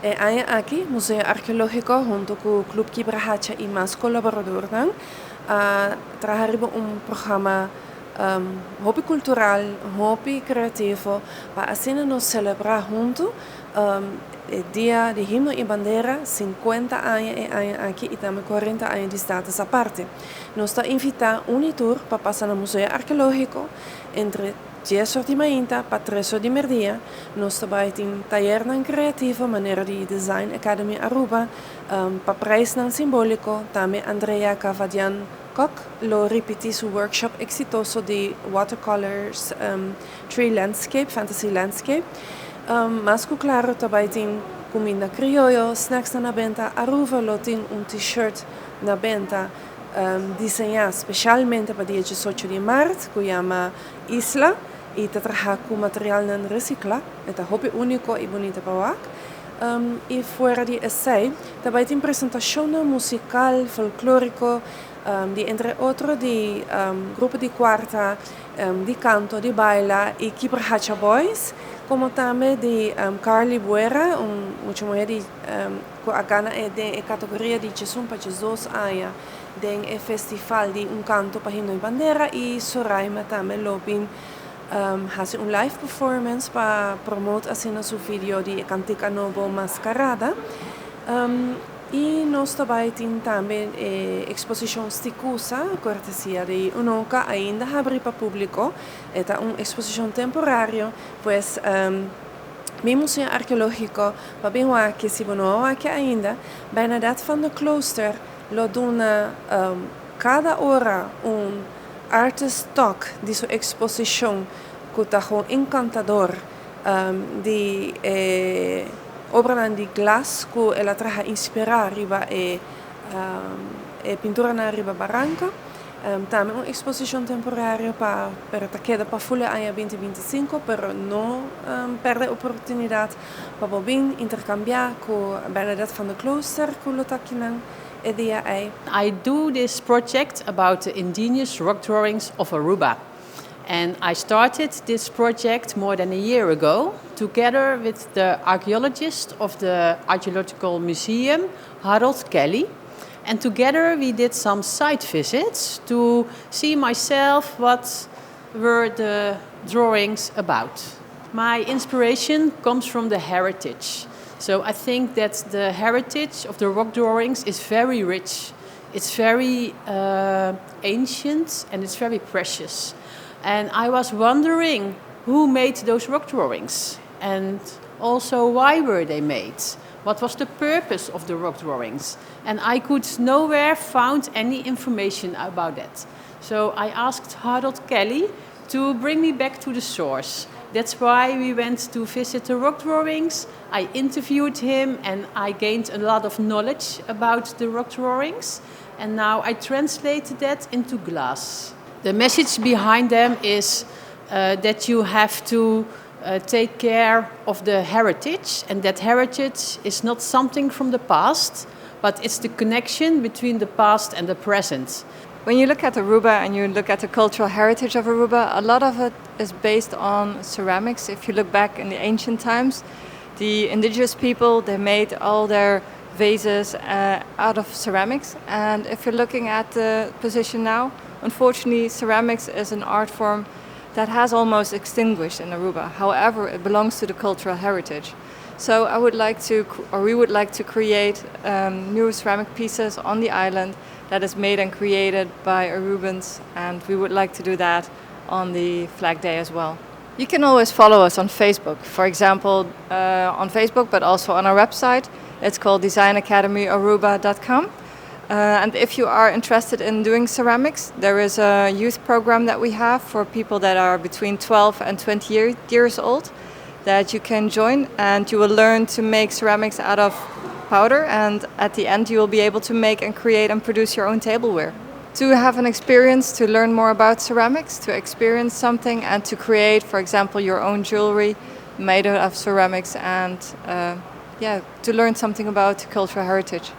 Hay aquí Museo Arqueológico junto con Club Kibrahacha y más colaboradores trabajar un programa hobby cultural, hobby creativo para así nos celebrar juntos el día de Himno y Bandera, 50 años aquí y también 40 años de estatus aparte. Nos invita a un tour para pasar al Museo Arqueológico entre 10 horas de mañana para 3 horas de mediodía. Nos trabaja en taller creativo, manera de Design Academy Aruba, para prijs simbólico. También Andrea Cavadian Kok lo repite su workshop exitoso de watercolors, tree landscape, fantasy landscape. Más que claro, también tiene comida criollo, snacks na venta. Aruba lo tiene un t-shirt na venta diseñado especialmente para el 18 de marzo, que se llama Isla, y te trabaja con material non recicla. Es un hobby único y bonito para y fuera de ese, también tiene presentación musical, folclórico, de entre otros de grupo de cuarta, de canto, de baila y Kibrahacha Boys, como también de Carly Buera, mucha mujer de gana de categoría de Jesús para Jesús años de festival de un canto para Himno y Bandera y Soraima también lo bin hace un live performance para promover haciendo su video de Cantica Novo Mascarada. Y nos también exposición sticusa, cortesía de UNOCA, ainda abre para público. Es una exposición temporaria, pues mi Museo Arqueológico, para que si no aquí ainda, bijna dat van de klooster, lo dona cada hora un artist talk de su exposición, que está encantador, de obra de glas que ela traja inspirar riba pintura na riba barranca. También una exposición temporaria para que quede para full año 2025, pero no perde oportunidad para bien intercambiar con Bernadette van de Klooster, con lo takinan e dia I do this project about the indigenous rock drawings of Aruba. And I started this project more than a year ago, together with the archaeologist of the Archaeological Museum, Harold Kelly. And together we did some site visits to see myself what were the drawings about. My inspiration comes from the heritage. So I think that the heritage of the rock drawings is very rich. It's very ancient and it's very precious. And I was wondering who made those rock drawings and also why were they made? What was the purpose of the rock drawings? And I could nowhere find any information about that. So I asked Harold Kelly to bring me back to the source. That's why we went to visit the rock drawings. I interviewed him and I gained a lot of knowledge about the rock drawings. And now I translated that into glass. The message behind them is that you have to take care of the heritage, and that heritage is not something from the past, but it's the connection between the past and the present. When you look at Aruba and you look at the cultural heritage of Aruba, a lot of it is based on ceramics. If you look back in the ancient times, the indigenous people, they made all their vases out of ceramics. And if you're looking at the position now, unfortunately, ceramics is an art form that has almost extinguished in Aruba. However, it belongs to the cultural heritage. So we would like to create new ceramic pieces on the island that is made and created by Arubans, and we would like to do that on the Flag Day as well. You can always follow us on Facebook, for example, on Facebook, but also on our website. It's called designacademyaruba.com. And if you are interested in doing ceramics, there is a youth program that we have for people that are between 12 and 20 years old that you can join, and you will learn to make ceramics out of powder, and at the end you will be able to make and create and produce your own tableware. To have an experience, to learn more about ceramics, to experience something and to create, for example, your own jewelry made of ceramics, and to learn something about cultural heritage.